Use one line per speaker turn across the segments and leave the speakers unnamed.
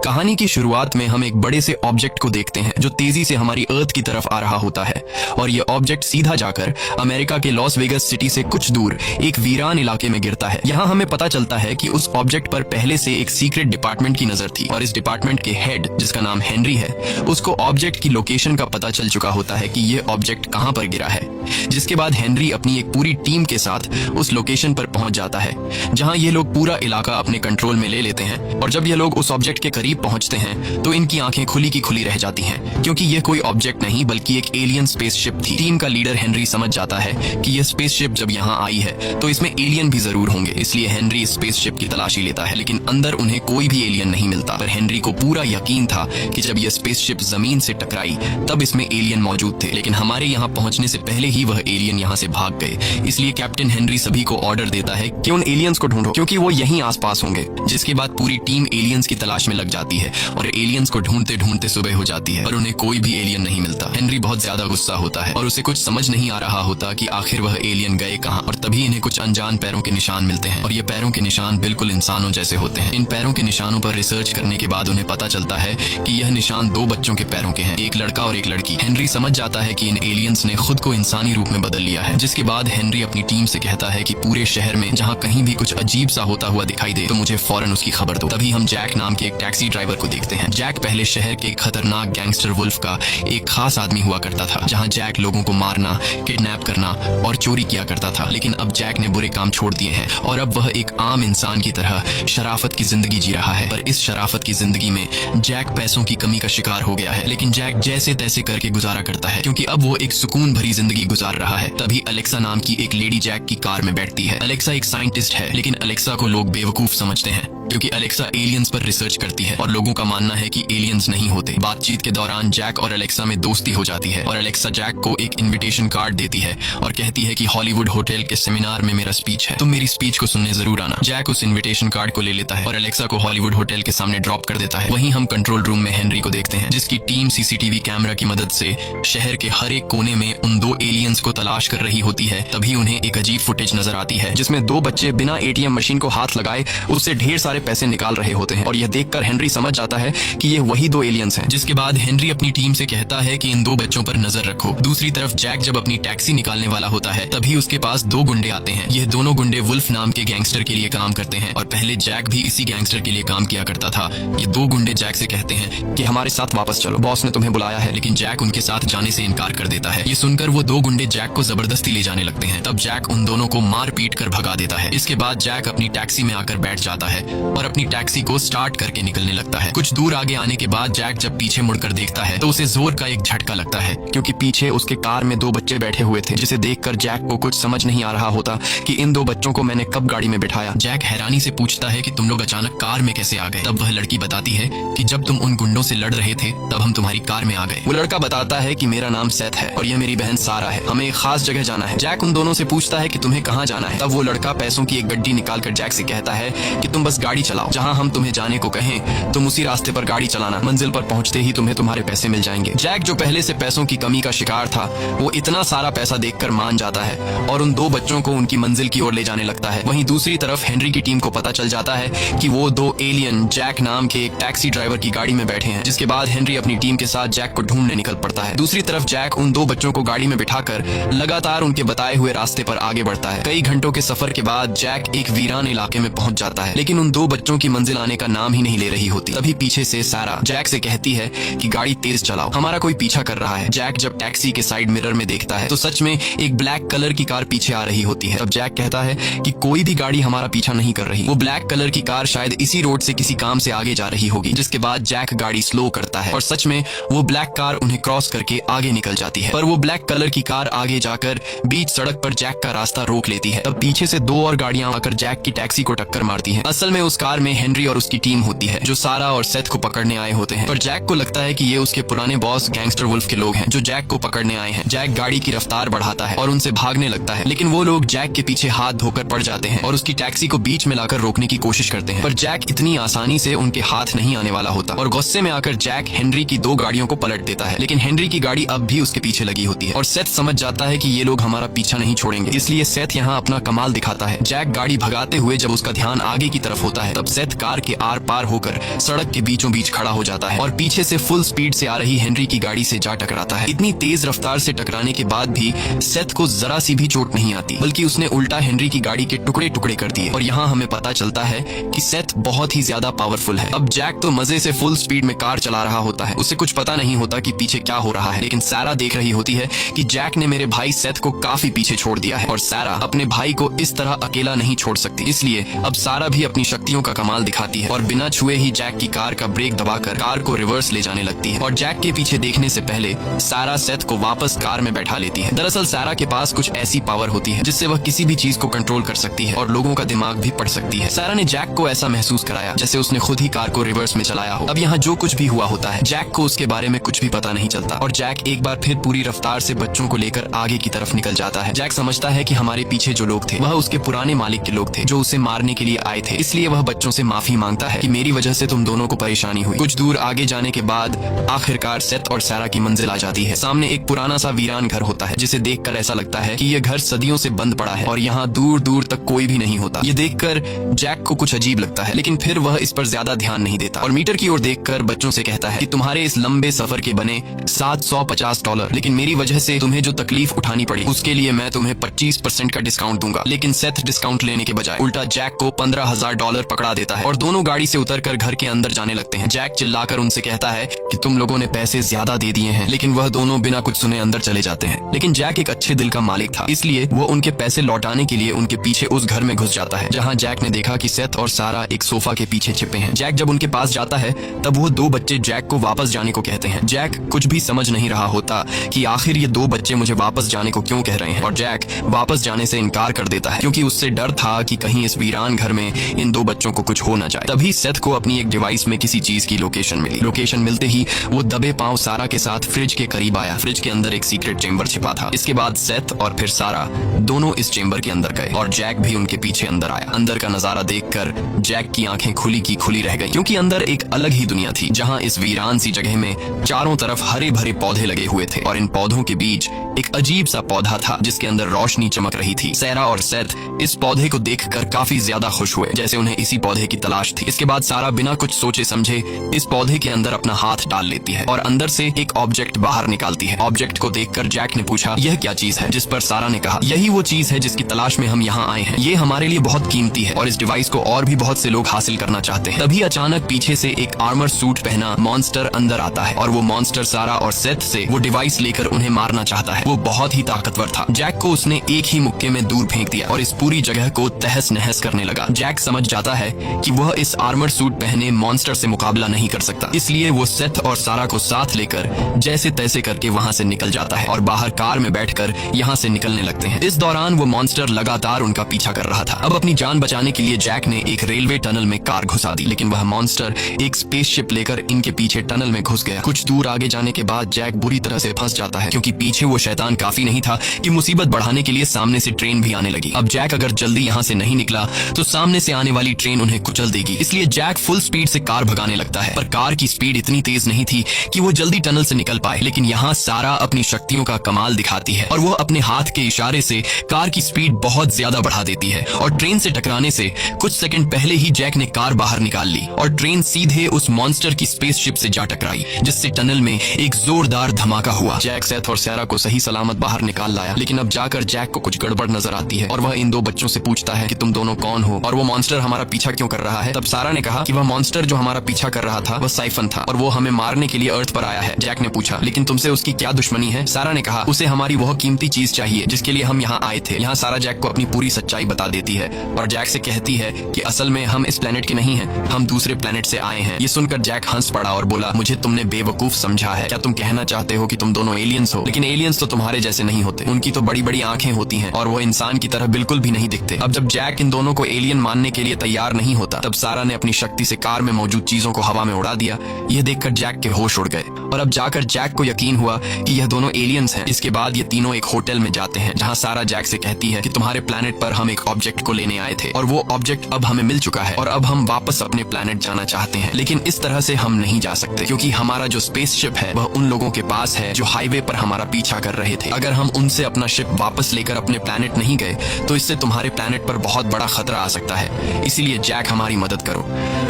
कहानी की शुरुआत में हम एक बड़े से ऑब्जेक्ट को देखते हैं जो तेजी से हमारी अर्थ की तरफ आ रहा होता है और ये ऑब्जेक्ट सीधा जाकर अमेरिका के लॉस वेगस सिटी से कुछ दूर एक वीरान इलाके में गिरता है। यहाँ हमें पता चलता है कि उस ऑब्जेक्ट पर पहले से एक सीक्रेट डिपार्टमेंट की नजर थी और इस डिपार्टमेंट के हेड, जिसका नाम हेनरी है, उसको ऑब्जेक्ट की लोकेशन का पता चल चुका होता है कि ये ऑब्जेक्ट कहाँ पर गिरा है। जिसके बाद हेनरी अपनी एक पूरी टीम के साथ उस लोकेशन पर पहुंच जाता है जहां ये लोग पूरा इलाका अपने कंट्रोल में ले लेते हैं। और जब ये लोग उस ऑब्जेक्ट के करीब पहुंचते हैं तो इनकी आंखें खुली की खुली रह जाती हैं, क्योंकि ये कोई ऑब्जेक्ट नहीं बल्कि एक एलियन स्पेसशिप थी। टीम का लीडर हेनरी समझ जाता है कि यह स्पेसशिप जब यहाँ आई है तो इसमें एलियन भी जरूर होंगे, इसलिए हेनरी इस स्पेसशिप की तलाशी लेता है। लेकिन अंदर उन्हें कोई भी एलियन नहीं मिलता। पर हेनरी को पूरा यकीन था कि जब यह स्पेसशिप जमीन से टकराई तब इसमें एलियन मौजूद थे, लेकिन हमारे यहाँ पहुंचने से पहले ही वह एलियन यहाँ से भाग गए। इसलिए कैप्टन हेनरी सभी को ऑर्डर देता है कि उन एलियंस को ढूंढो, क्योंकि वो यहीं आसपास होंगे। जिसके बाद पूरी टीम एलियंस की तलाश में लग जाती है और एलियंस को ढूंढते ढूंढते सुबह हो जाती है पर उन्हें कोई भी एलियन नहीं मिलता। हेनरी बहुत ज्यादा गुस्सा होता है और उसे कुछ समझ नहीं आ रहा होता कि आखिर वह एलियन गए कहाँ। और तभी इन्हें कुछ अनजान पैरों के निशान मिलते हैं और ये पैरों के निशान बिल्कुल इंसानों जैसे होते हैं। इन पैरों के निशानों पर रिसर्च करने के बाद उन्हें पता चलता है कि यह निशान दो बच्चों के पैरों के हैं, एक लड़का और एक लड़की। हेनरी समझ जाता है कि इन एलियंस ने खुद को इंसानी रूप में बदल लिया है। जिसके बाद हेनरी अपनी टीम से कहता है कि पूरे शहर में जहाँ कहीं भी कुछ अजीब सा होता हुआ दिखाई दे तो मुझे फौरन उसकी खबर दो। तभी हम जैक नाम के एक टैक्सी ड्राइवर को देखते हैं। जैक पहले शहर के खतरनाक गैंगस्टर वुल्फ का एक खास आदमी हुआ करता था, जहाँ जैक लोगों को मारना, किडनैप करना और चोरी किया करता था। लेकिन अब जैक ने बुरे काम छोड़ दिए हैं और अब वह एक आम इंसान की तरह शराफत की जिंदगी जी रहा है। पर इस शराफत की जिंदगी में जैक पैसों की कमी का शिकार हो गया है, लेकिन जैक जैसे तैसे करके गुजारा करता है क्योंकि अब वो एक सुकून भरी जिंदगी गुजार रहा है। तभी अलेक्सा नाम की एक लेडी जैक की कार में बैठती है। अलेक्सा एक साइंटिस्ट है, लेकिन अलेक्सा को लोग बेवकूफ समझते हैं क्योंकि अलेक्सा एलियंस पर रिसर्च करती है और लोगों का मानना है कि एलियंस नहीं होते। बातचीत के दौरान जैक और अलेक्सा में दोस्ती हो जाती है और अलेक्सा जैक को एक इनविटेशन कार्ड देती है और कहती है कि हॉलीवुड होटल के सेमिनार में मेरा स्पीच है, तुम मेरी स्पीच को सुनने जरूर आना। जैक उस इनविटेशन कार्ड को ले लेता है और अलेक्सा को हॉलीवुड होटल के सामने ड्रॉप कर देता है। वहीं हम कंट्रोल रूम में हेनरी को देखते हैं, जिसकी टीम सीसीटीवी कैमरा की मदद से शहर के हर एक कोने में उन दो एलियंस को तलाश कर रही होती है। तभी उन्हें एक अजीब फुटेज नजर आती है जिसमें दो बच्चे बिना एटीएम मशीन को हाथ लगाए उससे ढेर सारे पैसे निकाल रहे होते हैं और यह देखकर हेनरी समझ जाता है कि ये वही दो एलियंस हैं। जिसके बाद हेनरी अपनी टीम से कहता है कि इन दो बच्चों पर नजर रखो। दूसरी तरफ जैक जब अपनी टैक्सी निकालने वाला होता है तभी उसके पास दो गुंडे आते हैं। यह दोनों गुंडे वुल्फ नाम के गैंगस्टर के लिए काम करते हैं और पहले जैक भी इसी गैंगस्टर के लिए काम किया करता था। ये दो गुंडे जैक से कहते हैं कि हमारे साथ वापस चलो, बॉस ने तुम्हें बुलाया है, लेकिन जैक उनके साथ जाने से इनकार कर देता है। ये सुनकर वो दो गुंडे जैक को जबरदस्ती ले जाने लगते हैं। तब जैक उन दोनों को मार पीट कर भगा देता है। इसके बाद जैक अपनी टैक्सी में आकर बैठ जाता है और अपनी टैक्सी को स्टार्ट करके निकलने लगता है। कुछ दूर आगे आने के बाद जैक जब पीछे मुड़कर देखता है तो उसे जोर का एक झटका लगता है, क्योंकि पीछे उसके कार में दो बच्चे बैठे हुए थे, जिसे देखकर जैक को कुछ समझ नहीं आ रहा होता कि इन दो बच्चों को मैंने कब गाड़ी में बिठाया। जैक हैरानी से पूछता है कि तुम लोग अचानक कार में कैसे आ गए। तब वह लड़की बताती है कि जब तुम उन गुंडों से लड़ रहे थे तब हम तुम्हारी कार में आ गए। वो लड़का बताता है कि मेरा नाम सेथ है और यह मेरी बहन सारा है, हमें एक खास जगह जाना है। जैक उन दोनों से पूछता है कि तुम्हें कहाँ जाना है। तब वो लड़का पैसों की एक गड्डी निकालकर जैक से कहता है कि तुम बस गाड़ी चलाओ, जहाँ हम तुम्हें जाने को कहें तुम उसी रास्ते पर गाड़ी चलाना, मंजिल पर पहुंचते ही तुम्हें तुम्हारे पैसे मिल जाएंगे। जैक जो पहले से पैसों की कमी का शिकार था वो इतना सारा पैसा देखकर मान जाता है और उन दो बच्चों को उनकी मंजिल की ओर ले जाने लगता है। वहीं दूसरी तरफ हेनरी की टीम को पता चल जाता है कि वो दो एलियन जैक नाम के एक टैक्सी ड्राइवर की गाड़ी में बैठे हैं। जिसके बाद हेनरी अपनी टीम के साथ जैक को ढूंढने निकल पड़ता है। दूसरी तरफ जैक उन दो बच्चों को गाड़ी में बिठाकर लगातार उनके बताए हुए रास्ते पर आगे बढ़ता है। कई घंटों के सफर के बाद जैक एक वीरान इलाके में पहुंच जाता है, लेकिन उन दो बच्चों की मंजिल आने का नाम ही नहीं ले रही होती। तभी पीछे से सारा जैक से कहती है कि गाड़ी तेज चलाओ, हमारा कोई पीछा कर रहा है। जैक जब टैक्सी के साइड मिरर में देखता है तो सच में एक ब्लैक कलर की कार पीछे आ रही होती है। तब जैक कहता है कि कोई भी गाड़ी हमारा पीछा नहीं कर रही, वो ब्लैक कलर की कार शायद इसी रोड से किसी काम से आगे जा रही होगी। जिसके बाद जैक गाड़ी स्लो करता है और सच में वो ब्लैक कार उन्हें क्रॉस करके आगे निकल जाती है। पर वो ब्लैक कलर की कार आगे जाकर बीच सड़क पर जैक का रास्ता रोक लेती है। तब पीछे से दो और गाड़ियां आकर जैक की टैक्सी को टक्कर मारती हैं। असल में उस कार में हेनरी और उसकी टीम होती है जो सारा और सेथ को पकड़ने आए होते हैं। पर जैक को लगता है कि ये उसके पुराने बॉस गैंगस्टर वुल्फ के लोग हैं जो जैक को पकड़ने आए हैं। जैक गाड़ी की रफ्तार बढ़ाता है और उनसे भागने लगता है, लेकिन वो लोग जैक के पीछे हाथ धोकर पड़ जाते हैं और उसकी टैक्सी को बीच में लाकर रोकने की कोशिश करते हैं। पर जैक इतनी आसानी से उनके हाथ नहीं आने वाला होता और गुस्से में आकर जैक हेनरी की दो गाड़ियों को पलट देता है, लेकिन हेनरी की गाड़ी अब भी उसके पीछे लगी होती है और सेथ समझ समझ जाता है कि ये लोग हमारा पीछा नहीं छोड़ेंगे, इसलिए सेथ यहाँ अपना कमाल दिखाता है। जैक गाड़ी भगाते हुए जब उसका ध्यान आगे की तरफ होता है तब सेथ कार के आर पार होकर सड़क के बीचों बीच खड़ा हो जाता है और पीछे से फुल स्पीड से आ रही हेनरी की गाड़ी से जा टकराता है। इतनी तेज रफ्तार से टकराने के बाद भी सेथ को जरा सी भी चोट नहीं आती, बल्कि उसने उल्टा हेनरी की गाड़ी के टुकड़े टुकड़े कर दिए। और यहाँ हमें पता चलता है कि सेथ बहुत ही ज्यादा पावरफुल है। अब जैक तो मजे से फुल स्पीड में कार चला रहा होता है, उसे कुछ पता नहीं होता कि पीछे क्या हो रहा है, लेकिन सारा देख रही होती है कि जैक ने मेरे भाई सेथ को काफी पीछे छोड़ दिया है और सारा अपने भाई को इस तरह अकेला नहीं छोड़ सकती। इसलिए अब सारा भी अपनी शक्तियों का कमाल दिखाती है और बिना छुए ही जैक की कार का ब्रेक दबाकर कार को रिवर्स ले जाने लगती है और जैक के पीछे देखने से पहले सारा सेथ को वापस कार में बैठा लेती है। दरअसल सारा के पास कुछ ऐसी पावर होती है जिससे वह किसी भी चीज को कंट्रोल कर सकती है और लोगों का दिमाग भी पढ़ सकती है। सारा ने जैक को ऐसा महसूस कराया जैसे उसने खुद ही कार को रिवर्स में चलाया हो। अब यहाँ जो कुछ भी हुआ होता है जैक को उसके बारे में कुछ भी पता नहीं चलता और जैक एक बार फिर पूरी रफ्तार से बच्चों को लेकर आगे की तरफ निकल जाता है। जैक समझता है कि हमारे पीछे जो लोग थे वह उसके पुराने मालिक के लोग थे जो उसे मारने के लिए आए थे, इसलिए वह बच्चों से माफी मांगता है कि मेरी वजह से तुम दोनों को परेशानी हुई। कुछ दूर आगे जाने के बाद आखिरकार सेथ और सारा की मंजिल आ जाती है। सामने एक पुराना सा वीरान घर होता है जिसे देखकर ऐसा लगता है कि यह घर सदियों से बंद पड़ा है और यहाँ दूर दूर तक कोई भी नहीं होता। ये देखकर जैक को कुछ अजीब लगता है, लेकिन फिर वह इस पर ज्यादा ध्यान नहीं देता और मीटर की ओर देखकर बच्चों से कहता है कि तुम्हारे इस लंबे सफर के बने $750, लेकिन मेरी वजह से तुम्हें जो तकलीफ उठानी पड़ी उसके लिए मैं तुम्हें 25% का डिस्काउंट दूंगा। लेकिन सेथ डिस्काउंट लेने के बजाय उल्टा जैक को $15,000 पकड़ा देता है और दोनों गाड़ी से उतरकर घर के अंदर जाने लगते हैं। जैक चिल्लाकर उनसे कहता है कि तुम लोगों ने पैसे ज्यादा दे दिए हैं, लेकिन वह दोनों बिना कुछ सुने अंदर चले जाते हैं। लेकिन जैक एक अच्छे दिल का मालिक था, इसलिए वो उनके पैसे लौटाने के लिए उनके पीछे उस घर में घुस जाता है जहाँ जैक ने देखा कि सेथ और सारा एक सोफा के पीछे छिपे हैं। जैक जब उनके पास जाता है तब वो दो बच्चे जैक को वापस जाने को कहते हैं। जैक कुछ भी समझ नहीं रहा होता कि आखिर ये दो बच्चे मुझे वापस जाने को क्यों कह रहे हैं और जैक वापस जाने से इनकार कर देता है क्योंकि उससे डर था कि कहीं इस वीरान घर में इन दो बच्चों को कुछ हो ना जाए। तभी सेथ को अपनी एक डिवाइस में किसी चीज की लोकेशन मिली। लोकेशन मिलते ही वो दबे पांव सारा के साथ फ्रिज के करीब आया। फ्रिज के अंदर एक सीक्रेट चेंबर छिपा था। इसके बाद सेथ और फिर सारा दोनों इस चेंबर के अंदर गए और जैक भी उनके पीछे अंदर आया। अंदर का नजारा देखकर जैक की आंखें खुली की खुली रह गई क्योंकि अंदर एक अलग ही दुनिया थी जहां इस वीरान सी जगह में चारों तरफ हरे भरे पौधे लगे हुए थे और इन पौधों के बीच एक अजीब सा पौधा था जिसके अंदर रोशनी चमक रही थी। सारा और सेथ इस पौधे को देखकर काफी ज्यादा खुश हुए जैसे उन्हें इसी पौधे की तलाश थी। इसके बाद सारा बिना कुछ सोचे समझे इस पौधे के अंदर अपना हाथ डाल लेती है और अंदर से एक ऑब्जेक्ट बाहर निकालती है। ऑब्जेक्ट को देखकर जैक ने पूछा यह क्या चीज है, जिस पर सारा ने कहा यही वो चीज है जिसकी तलाश में हम यहाँ आए हैं। ये हमारे लिए बहुत कीमती है और इस डिवाइस को और भी बहुत से लोग हासिल करना चाहते हैं। तभी अचानक पीछे से एक आर्मर सूट पहना मॉन्स्टर अंदर आता है और वो मॉन्स्टर सारा और सेथ से वो डिवाइस लेकर उन्हें मारना चाहता है। वो बहुत ही ताकतवर था। जैक को उसने एक ही मुक्के में दूर फेंक दिया और इस पूरी जगह को तहस नहस करने लगा। जैक समझ जाता है कि वह इस आर्मर सूट पहने मॉन्स्टर से मुकाबला नहीं कर सकता, इसलिए वो सेथ और सारा को साथ लेकर जैसे तैसे करके वहाँ से निकल जाता है और बाहर कार में बैठकर यहाँ से निकलने लगते हैं। इस दौरान वो मॉन्स्टर लगातार उनका पीछा कर रहा था। अब अपनी जान बचाने के लिए जैक ने एक रेलवे टनल में कार घुसा दी, लेकिन वह मॉन्स्टर एक स्पेसशिप लेकर इनके पीछे टनल में घुस गया। कुछ दूर आगे जाने के बाद जैक बुरी तरह से फंस जाता है क्योंकि पीछे वो शैतान काफी नहीं था कि मुसीबत बढ़ाने के लिए सामने से ट्रेन भी आने लगी। अब जैक अगर जल्दी यहाँ से नहीं निकला तो सामने से आने वाली ट्रेन उन्हें कुचल देगी, इसलिए जैक फुल स्पीड से कार भगाने लगता है। पर कार की स्पीड इतनी तेज नहीं थी कि वो जल्दी टनल से निकल पाए। लेकिन यहाँ सारा अपनी शक्तियों का कमाल दिखाती है और वो अपने हाथ के इशारे से कार की स्पीड बहुत ज्यादा बढ़ा देती है और ट्रेन से टकराने से कुछ सेकंड पहले ही जैक ने कार बाहर निकाल ली और ट्रेन सीधे उस मॉन्स्टर की स्पेसशिप से जा टकराई, जिससे टनल में एक जोरदार धमाका हुआ। जैक सेथ और सारा को सही सलामत बाहर निकाल लाया, लेकिन अब जाकर जैक को कुछ गड़बड़ नजर आती है और वह इन दो बच्चों से पूछता है कि तुम दोनों कौन हो और वो मॉन्स्टर हमारा पीछा क्यों कर रहा है। तब सारा ने कहा कि वह मॉन्स्टर जो हमारा पीछा कर रहा था वह साइफन था और वो हमें मारने के लिए अर्थ पर आया है। जैक ने पूछा लेकिन तुमसे उसकी क्या दुश्मनी है। सारा ने कहा उसे हमारी वह कीमती चीज चाहिए जिसके लिए हम यहाँ आए थे। यहाँ सारा जैक को अपनी पूरी सच्चाई बता देती है और जैक से कहती है कि असल में हम इस प्लेनेट के नहीं हैं, हम दूसरे प्लेनेट से आए हैं। ये सुनकर जैक हंस पड़ा और बोला मुझे तुमने बेवकूफ समझा है। क्या तुम कहना चाहते हो कि तुम दोनों एलियंस हो? लेकिन एलियंस तो तुम्हारे जैसे नहीं होते, उनकी तो बड़ी बड़ी आंखें होती हैं और वो इंसान की तरह बिल्कुल भी नहीं दिखते। अब जब जैक इन दोनों को एलियन मानने के लिए तैयार नहीं होता तब सारा ने अपनी शक्ति से कार में मौजूद चीजों को हवा में उड़ा दिया। यह देखकर जैक के होश उड़ गए और अब जाकर जैक को यकीन हुआ कि यह दोनों एलियंस हैं। इसके बाद ये तीनों एक होटल में जाते हैं जहां सारा जैक से कहती है कि तुम्हारे प्लेनेट पर हम एक ऑब्जेक्ट को लेने आए थे और वो ऑब्जेक्ट अब हमें मिल चुका है और अब हम वापस अपने प्लेनेट जाना चाहते हैं, लेकिन इस तरह से हम नहीं जा सकते क्योंकि हमारा जो स्पेसशिप है वह उन लोगों के पास है जो हाईवे पर हमारा पीछा कर रहे थे। अगर हम उनसे अपना शिप वापस लेकर अपने प्लेनेट नहीं गए तो इससे तुम्हारे प्लेनेट पर बहुत बड़ा खतरा आ सकता है। इसीलिए जैक हमारी मदद करो,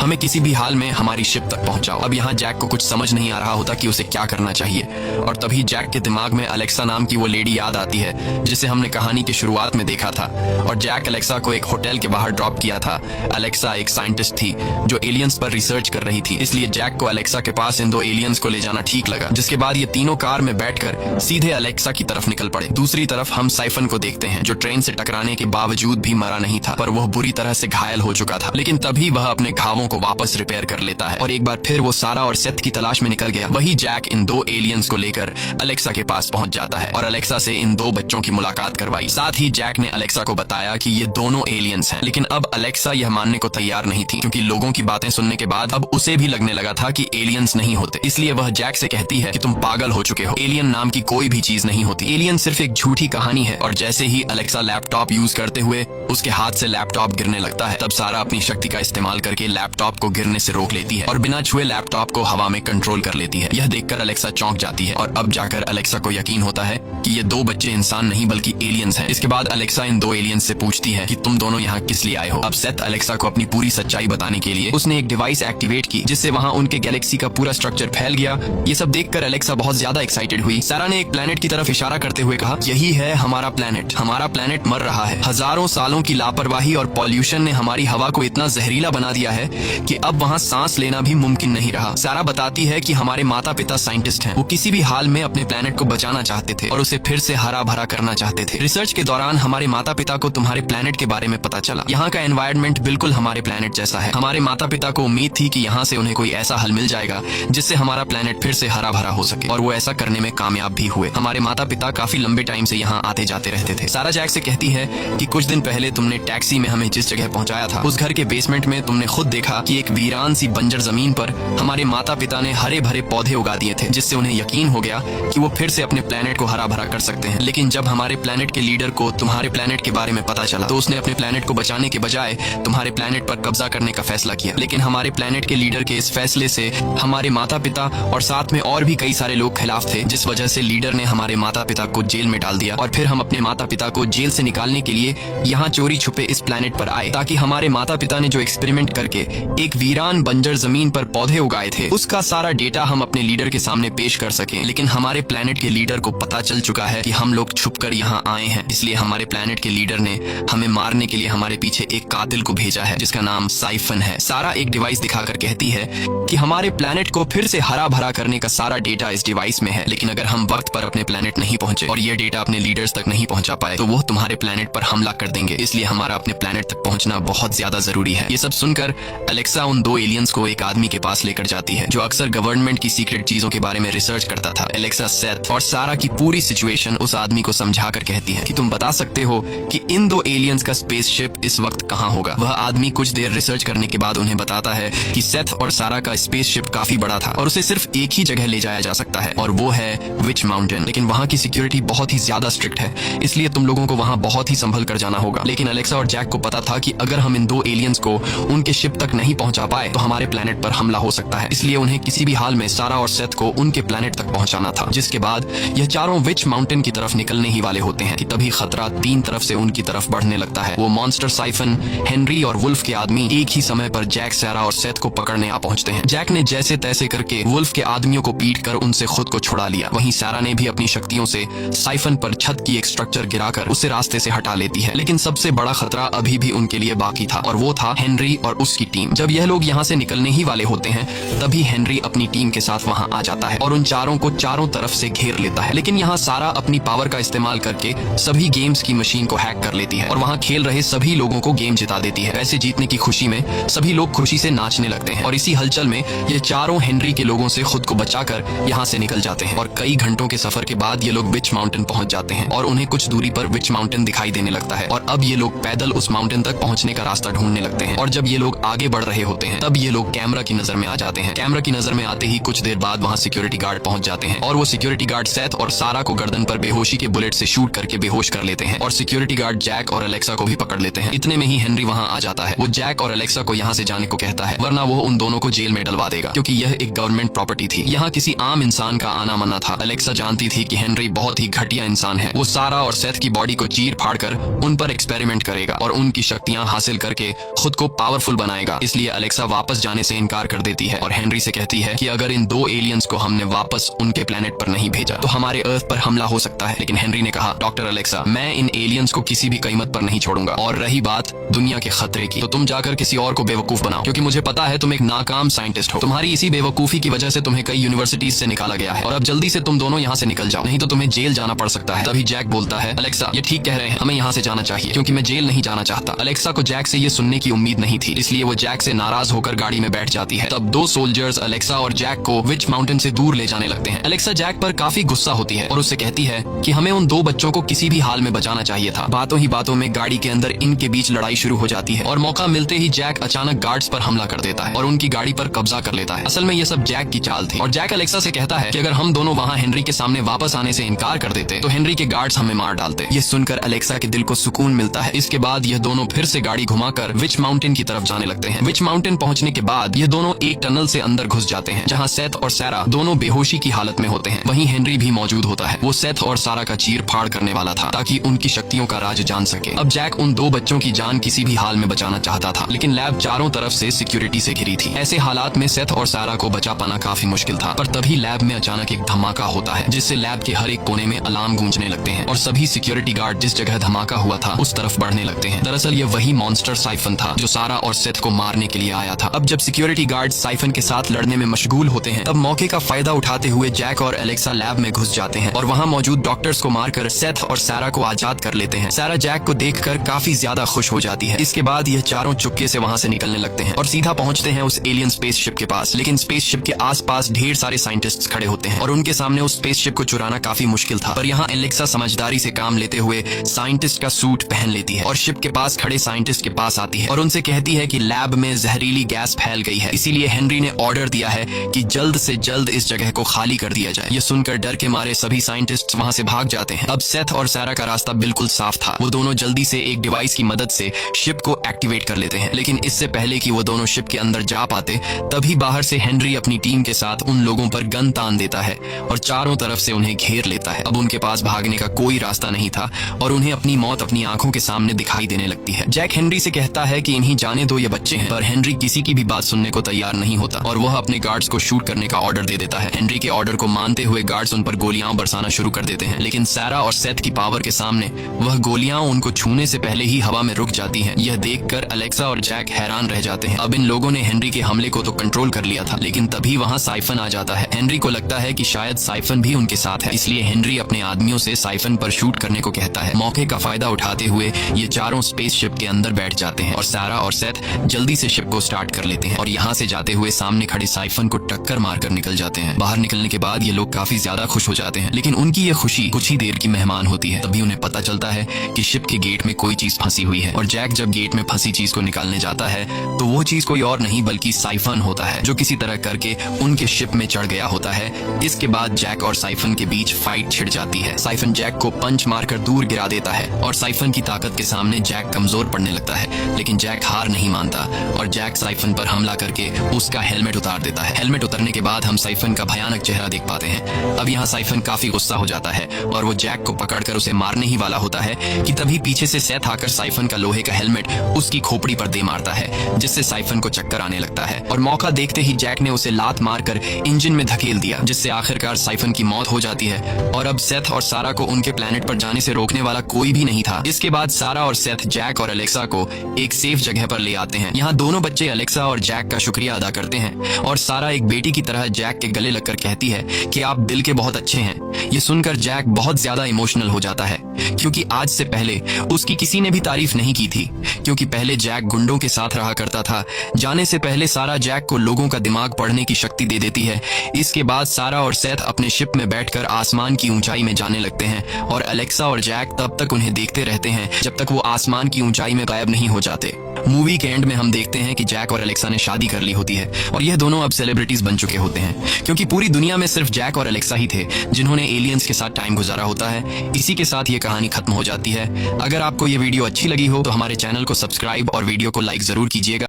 हमें किसी भी हाल में हमारी शिप तक पहुंचाओ। अब यहाँ जैक को कुछ समझ नहीं आ रहा होता कि उसे क्या करना चाहिए, और तभी जैक के दिमाग में अलेक्सा नाम की वो लेडी याद आती है जिसे हमने कहानी की शुरुआत में देखा था। और जैक अलेक्सा को एक होटल के बाहर ड्रॉप किया था। अलेक्सा एक साइंटिस्ट थी जो एलियंस पर रिसर्च कर रही थी, इसलिए जैक को अलेक्सा के पास इन दो एलियंस को ले जाना ठीक लगा। जिसके बाद ये तीनों कार में बैठकर सीधे अलेक्सा की तरफ निकल पड़े। दूसरी तरफ हम साइफन को देखते हैं जो ट्रेन से टकराने के बावजूद भी मरा नहीं था, पर वह बुरी तरह से घायल हो चुका था। लेकिन तभी वह अपने घावों को वापस रिपेयर कर लेता है और एक बार फिर वो सारा और सेथ की तलाश में निकल गया। वही जैक इन दो एलियंस को लेकर अलेक्सा के पास पहुंच जाता है और अलेक्सा से इन दो बच्चों की मुलाकात करवाई। साथ ही जैक ने अलेक्सा को बताया कि ये दोनों एलियंस हैं। लेकिन अब अलेक्सा यह मानने को तैयार नहीं थी, क्योंकि लोगों की बातें सुनने के बाद अब उसे भी लगने लगा था कि एलियंस नहीं होते। इसलिए वह जैक से कहती है कि तुम पागल हो चुके हो, एलियन नाम की कोई भी चीज नहीं होती, एलियन सिर्फ एक झूठी कहानी है। और जैसे ही अलेक्सा लैपटॉप यूज करते हुए उसके हाथ से लैपटॉप गिरने लगता है, तब सारा अपनी शक्ति का इस्तेमाल करके लैपटॉप को गिरने से रोक लेती है और बिना छुए लैपटॉप को हवा में कंट्रोल कर लेती है। यह देखकर अलेक्सा चौंक जाती है और अब जाकर अलेक्सा को यकीन होता है कि ये दो बच्चे इंसान नहीं बल्कि एलियंस हैं। इसके बाद अलेक्सा इन दो एलियंस से पूछती है कि तुम दोनों यहाँ किस लिए आए हो। अब सेथ अलेक्सा को अपनी पूरी सच्चाई बताने के लिए उसने एक डिवाइस एक्टिवेट की, जिससे वहाँ उनके गैलेक्सी का पूरा स्ट्रक्चर फैल गया। ये सब देखकर अलेक्सा बहुत ज्यादा एक्साइटेड हुई। सारा ने एक प्लेनेट की तरफ इशारा करते हुए कहा, यही है हमारा प्लेनेट, हमारा प्लेनेट मर रहा है। हजारों सालों की लापरवाही और पॉल्यूशन ने हमारी हवा को इतना जहरीला बना दिया है कि अब वहाँ सांस लेना भी मुमकिन नहीं रहा। सारा बताती है कि हमारे माता पिता साइंटिस्ट हैं, वो किसी भी हाल में अपने प्लेनेट को बचाना चाहते थे और उसे फिर से हरा भरा करना चाहते थे। रिसर्च के दौरान हमारे माता पिता को तुम्हारे प्लेनेट के बारे में पता चला। यहाँ का एनवायरनमेंट बिल्कुल हमारे प्लेनेट जैसा है। हमारे माता पिता को उम्मीद थी कि यहाँ से उन्हें कोई ऐसा हल मिल जाएगा जिससे हमारा प्लेनेट फिर से हरा भरा हो सके, और वो ऐसा करने में कामयाब भी हुए। हमारे माता पिता काफी लंबे टाइम से यहाँ आते जाते रहते थे। सारा जैक से कहती है कि कुछ दिन पहले तुमने टैक्सी में हमें जिस जगह पहुंचाया था, उस घर के बेसमेंट में तुमने खुद देखा कि एक वीरान सी बंजर जमीन पर हमारे माता पिता ने हरे भरे पौधे उगा दिए थे, जिससे उन्हें यकीन हो गया कि वो फिर से अपने प्लेनेट को हरा भरा कर सकते हैं। लेकिन जब हमारे प्लेनेट के लीडर को तुम्हारे प्लेनेट के बारे में पता चला तो उसने अपने प्लेनेट को बचाने के बजाय तुम्हारे प्लेनेट पर कब्जा करने का फैसला किया। लेकिन हमारे प्लेनेट के लीडर के इस फैसले से हमारे माता पिता और साथ में और भी कई सारे लोग खिलाफ थे, जिस वजह से लीडर ने हमारे माता पिता को जेल में डाल दिया। और फिर हम अपने माता पिता को जेल से निकालने के लिए यहाँ चोरी छुपे इस प्लेनेट पर आए, ताकि हमारे माता पिता ने जो एक्सपेरिमेंट करके एक वीरान बंजर जमीन पर पौधे उगाए थे उसका सारा डेटा हम अपने लीडर के सामने पेश कर सकें। लेकिन हमारे प्लेनेट के लीडर को पता चल चुका है कि हम लोग छुपकर यहाँ आए हैं, इसलिए हमारे प्लेनेट के लीडर ने हमें मारने के लिए हमारे पीछे एक कातिल को भेजा है जिसका नाम साइफन है। सारा एक डिवाइस दिखाकर कहती है कि हमारे प्लेनेट को फिर से हरा भरा करने का सारा डेटा इस डिवाइस में है, लेकिन अगर हम वक्त पर अपने प्लेनेट नहीं पहुंचे और ये डेटा अपने लीडर्स तक नहीं पहुंचा पाए तो वो तुम्हारे प्लेनेट पर हमला कर देंगे। इसलिए हमारा अपने प्लेनेट तक पहुंचना बहुत ज्यादा जरूरी है। ये सब सुनकर अलेक्सा उन दो एलियंस को एक आदमी के पास लेकर जाती है जो अक्सर गवर्नमेंट की सीक्रेट चीजों के बारे में रिसर्च करता था। अलेक्सा सेथ और सारा की पूरी सिचुएशन उस आदमी को समझाकर कहती है कि तुम बता सकते हो कि इन दो एलियंस का स्पेसशिप इस वक्त कहाँ होगा। वह आदमी कुछ देर रिसर्च करने के बाद उन्हें बताता है कि सेथ और सारा का स्पेसशिप काफी बड़ा था और उसे सिर्फ एक ही जगह ले जाया जा सकता है, और वो है विच माउंटेन। लेकिन वहाँ की सिक्योरिटी बहुत ही ज्यादा स्ट्रिक्ट है, इसलिए तुम लोगों को वहाँ बहुत ही संभल कर जाना होगा। लेकिन अलेक्सा और जैक को पता था कि अगर हम इन दो एलियंस को उनके शिप तक नहीं पहुंचा पाए तो हमारे प्लेनेट पर हमला हो सकता है, इसलिए उन्हें किसी भी हाल में सारा और सेथ को उनके प्लेनेट तक पहुंचाना था। जिसके बाद यह चारों विच माउंटेन की तरफ निकलने ही वाले होते हैं कि तभी खतरा तीन तरफ से उनकी तरफ बढ़ने लगता है। वो मॉन्स्टर साइफन, हेनरी और वुल्फ के आदमी एक ही समय पर जैक, सारा और सेथ को पकड़ने आ पहुंचते हैं। जैक ने जैसे तैसे करके वुल्फ के आदमियों को पीट कर उनसे खुद को छुड़ा लिया। वहीं सारा ने भी अपनी शक्तियों से साइफन पर छत की एक स्ट्रक्चर गिराकर उसे रास्ते से हटा लेती है। लेकिन सबसे बड़ा खतरा अभी भी उनके लिए बाकी था और वो था हेनरी और उसकी टीम। जब यह लोग यहाँ से निकलने ही वाले होते हैं तभी हेनरी अपनी टीम के साथ वहाँ आ जाता है और उन चारों को चारों तरफ से घेर लेता है। लेकिन यहाँ सारा अपनी पावर का इस्तेमाल करके सभी गेम्स की मशीन को हैक कर लेती है और वहाँ खेल रहे सभी लोगों को गेम जिता देती है। ऐसे जीतने की खुशी में सभी लोग खुशी से नाचने लगते हैं और इसी हलचल में ये चारों हेनरी के लोगों से खुद को बचाकर यहाँ से निकल जाते हैं। और कई घंटों के सफर के बाद ये लोग विच माउंटेन पहुंच जाते हैं और उन्हें कुछ दूरी पर विच माउंटेन दिखाई देने लगता है और अब ये लोग पैदल उस माउंटेन तक पहुंचने का रास्ता ढूंढने लगते हैं। और जब ये लोग आगे बढ़ रहे होते हैं तब ये लोग कैमरा की नजर में आ जाते हैं। कैमरा की नजर में आते ही कुछ देर बाद वहाँ सिक्योरिटी गार्ड पहुंच जाते हैं और वो सिक्योरिटी गार्ड सेथ और सारा को गर्दन पर बेहोशी के बुलेट से शूट करके बेहोश कर लेते हैं और सिक्योरिटी गार्ड जैक और अलेक्सा को भी पकड़ लेते हैं। इतने में ही हेनरी वहाँ आ जाता है। वो जैक और अलेक्सा को यहाँ से जाने को कहता है वरना वो उन दोनों को जेल में डलवा देगा, क्योंकि यह एक गवर्नमेंट प्रॉपर्टी थी। यहाँ किसी आम इंसान का आना मना था। अलेक्सा जानती थी कि हेनरी बहुत ही घटिया इंसान है। वो सारा और सेथ की बॉडी को चीर फाड़ कर उन पर एक्सपेरिमेंट करेगा और उनकी शक्तियां हासिल करके खुद को पावरफुल बनाएगा। इसलिए अलेक्सा वापस जाने से इनकार कर देती है और हेनरी से कहती है कि अगर इन 2 एलियंस को हमने वापस उनके प्लेनेट पर नहीं भेजा तो हमारे अर्थ पर हमला हो सकता है। लेकिन हेनरी ने कहा, डॉक्टर अलेक्सा, मैं इन एलियंस को किसी भी कीमत पर नहीं छोड़ूंगा। और रही बात दुनिया के खतरे की, तो तुम जाकर किसी और को बेवकूफ बनाओ, क्योंकि मुझे पता है तुम एक नाकाम साइंटिस्ट हो। तुम्हारी इसी बेवकूफी की वजह से तुम्हें कई यूनिवर्सिटीज से निकाला गया है और अब जल्दी से तुम दोनों यहाँ से निकल जाओ, नहीं तो तुम्हें जेल जाना पड़ सकता है। तभी जैक बोलता है, अलेक्सा ये ठीक कह रहे हैं, हमें यहाँ से जाना चाहिए क्योंकि मैं जेल नहीं जाना चाहता। अलेक्सा को जैक से ये सुनने की उम्मीद नहीं थी, इसलिए वो जैक से नाराज होकर गाड़ी में बैठ जाती है। तब 2 सोल्जर्स अलेक्सा और जैक को विच माउंटेन से दूर ले जाने लगते हैं। अलेक्सा जैक पर काफी गुस्सा होती है और उससे कहती है कि हमें उन 2 बच्चों को किसी भी हाल में बचाना चाहिए था। बातों ही बातों में गाड़ी के अंदर इनके बीच लड़ाई शुरू हो जाती है और मौका मिलते ही जैक अचानक गार्ड्स पर हमला कर देता है और उनकी गाड़ी पर कब्जा कर लेता है। असल में ये सब जैक की चाल थी और जैक अलेक्सा से कहता है कि अगर हम दोनों वहाँ हेनरी के सामने वापस आने से इनकार कर देते तो हेनरी के गार्ड्स हमें मार डालते। ये सुनकर अलेक्सा के दिल को सुकून मिलता है। इसके बाद ये दोनों फिर से गाड़ी घुमाकर विच माउंटेन की तरफ जाने लगते हैं। विच माउंटेन पहुंचने के बाद ये दोनों एक टनल से अंदर घुस जाते हैं जहाँ सेथ और सारा दोनों बेहोशी की हालत में होते हैं। वहीं हेनरी भी मौजूद होता है। वो सेथ और सारा का चीर फाड़ करने वाला था ताकि उनकी शक्तियों का राज जान सके। अब जैक उन 2 बच्चों की जान किसी भी हाल में बचाना चाहता था, लेकिन लैब चारों तरफ से सिक्योरिटी से घिरी थी। ऐसे हालात में सेथ और सारा को बचा पाना काफी मुश्किल था। पर तभी लैब में अचानक एक धमाका होता है जिससे लैब के हर एक कोने में अलार्म गूंजने लगते हैं और सभी सिक्योरिटी गार्ड जिस जगह धमाका हुआ था उस तरफ बढ़ने लगते हैं। दरअसल ये वही मॉन्स्टर साइफन था जो सारा और सेथ को मारने के लिए आया था। अब जब सिक्योरिटी गार्ड साइफन के साथ लड़ने में मशगूल होते हैं तब मौके का फायदा उठाते हुए जैक और अलेक्सा लैब में घुस जाते हैं और वहाँ मौजूद डॉक्टर्स को मारकर सेथ और सारा को आजाद कर लेते हैं। सारा जैक को देखकर काफी ज्यादा खुश हो जाती है। इसके बाद यह चारों चुपके से वहाँ से निकलने लगते हैं और सीधा पहुंचते हैं उस एलियन स्पेसशिप के पास। लेकिन स्पेसशिप के आसपास ढेर सारे साइंटिस्ट्स खड़े होते हैं और उनके सामने उस स्पेसशिप को चुराना काफी मुश्किल था। पर यहाँ अलेक्सा समझदारी से काम लेते हुए साइंटिस्ट का सूट पहन लेती है और शिप के पास खड़े साइंटिस्ट के पास आती है और उनसे कहती है कि लैब में जहरीली गैस फैल गई है, इसीलिए हेनरी ने ऑर्डर दिया है कि जल्द से जल्द इस जगह को खाली कर दिया जाए। ये सुनकर डर के मारे सभी साइंटिस्ट्स वहाँ से भाग जाते हैं। अब सेथ और सारा का रास्ता बिल्कुल साफ था। वो दोनों जल्दी से एक डिवाइस की मदद से शिप को एक्टिवेट कर लेते हैं, लेकिन इससे पहले कि वो दोनों शिप के अंदर जा पाते तभी बाहर से हेनरी अपनी टीम के साथ उन लोगों पर गन तान देता है और चारों तरफ से उन्हें घेर लेता है। अब उनके पास भागने का कोई रास्ता नहीं था और उन्हें अपनी मौत अपनी आंखों के सामने दिखाई देने लगती है। जैक हेनरी से कहता है कि इन्हीं जाने दो, ये बच्चे हैं, पर हेनरी किसी की भी बात सुनने को तैयार नहीं होता और वह अपने गार्ड्स को शूट करने का ऑर्डर दे देता है। हेनरी के ऑर्डर को मानते हुए गार्ड्स उन पर गोलियां बरसाना शुरू कर देते हैं, लेकिन सारा और सेथ की पावर के सामने वह गोलियां उनको छूने से पहले ही हवा में रुक जाती हैं। यह देखकर अलेक्सा और जैक हैरान रह जाते हैं। अब इन लोगों ने हेनरी के हमले को तो कंट्रोल कर लिया था, लेकिन तभी वहाँ साइफन आ जाता है। हेनरी को लगता है कि शायद साइफन भी उनके साथ है, इसलिए हेनरी अपने आदमियों से साइफन पर शूट करने को कहता है। मौके का फायदा उठाते हुए ये चारों स्पेसशिप के अंदर बैठ जाते हैं और सारा और सेथ जल्दी से शिप को स्टार्ट कर लेते हैं और यहाँ से जाते हुए सामने खड़े साइफन को टक्कर मारकर निकल जाते हैं। बाहर निकलने के बाद ये लोग काफी ज्यादा खुश हो जाते हैं, लेकिन उनकी ये खुशी कुछ ही देर की मेहमान होती है। तभी उन्हें पता चलता है कि शिप के गेट में कोई चीज फंसी हुई है और जैक जब गेट में फंसी चीज को निकालने जाता है तो वो चीज कोई और नहीं बल्कि साइफन होता है, जो किसी तरह करके उनके शिप में चढ़ गया होता है। इसके बाद जैक और साइफन के बीच फाइट छिड़ जाती है। साइफन जैक को पंच मारकर दूर गिरा देता है और साइफन की ताकत के सामने जैक कमजोर पड़ने लगता है, लेकिन जैक हार नहीं मानता और जैक साइफन पर हमला करके उसका हेलमेट उतार देता है। हेलमेट उतरने के बाद हम साइफन का भयानक चेहरा देख पाते हैं। अब यहाँ साइफन काफी गुस्सा हो जाता है और वो जैक को पकड़कर उसे मारने ही वाला होता है कि तभी पीछे से सेथ आकर साइफन का लोहे का हेलमेट उसकी खोपड़ी पर दे मारता है, जिससे साइफन को चक्कर आने लगता है और मौका देखते ही जैक ने उसे लात मारकर इंजन में धकेल दिया, जिससे आखिरकार साइफन की मौत हो जाती है और अब सेथ और सारा को उनके प्लेनेट पर जाने से रोकने वाला कोई भी नहीं था। इसके बाद सारा और सेथ जैक और अलेक्सा को एक सेफ जगह पर ले आते हैं। यहाँ दोनों बच्चे अलेक्सा और जैक का शुक्रिया अदा करते हैं और सारा एक बेटी की तरह जैक के गले लगकर कहती है कि आप दिल के बहुत अच्छे हैं। ये सुनकर जैक बहुत ज्यादा इमोशनल हो जाता है क्योंकि आज से पहले उसकी किसी ने भी तारीफ नहीं की थी, क्योंकि पहले जैक गुंडों के साथ रहा करता था। जाने से पहले सारा जैक को लोगों का दिमाग पढ़ने की शक्ति दे देती है। इसके बाद सारा और सेथ अपने शिप में बैठकर आसमान की ऊंचाई में जाने लगते हैं और अलेक्सा और जैक तब तक उन्हें देखते रहते हैं जब तक वो आसमान की ऊंचाई में गायब नहीं हो जाते। मूवी के एंड में हम देखते हैं कि जैक और अलेक्सा ने शादी कर ली होती है और यह दोनों अब सेलिब्रिटीज बन चुके होते हैं, क्योंकि पूरी दुनिया में सिर्फ जैक और अलेक्सा ही थे जिन्होंने एलियंस के साथ टाइम गुजारा होता है। इसी के साथ ये कहानी खत्म हो जाती है। अगर आपको ये वीडियो अच्छी लगी हो तो हमारे चैनल को सब्सक्राइब और वीडियो को लाइक जरूर कीजिएगा।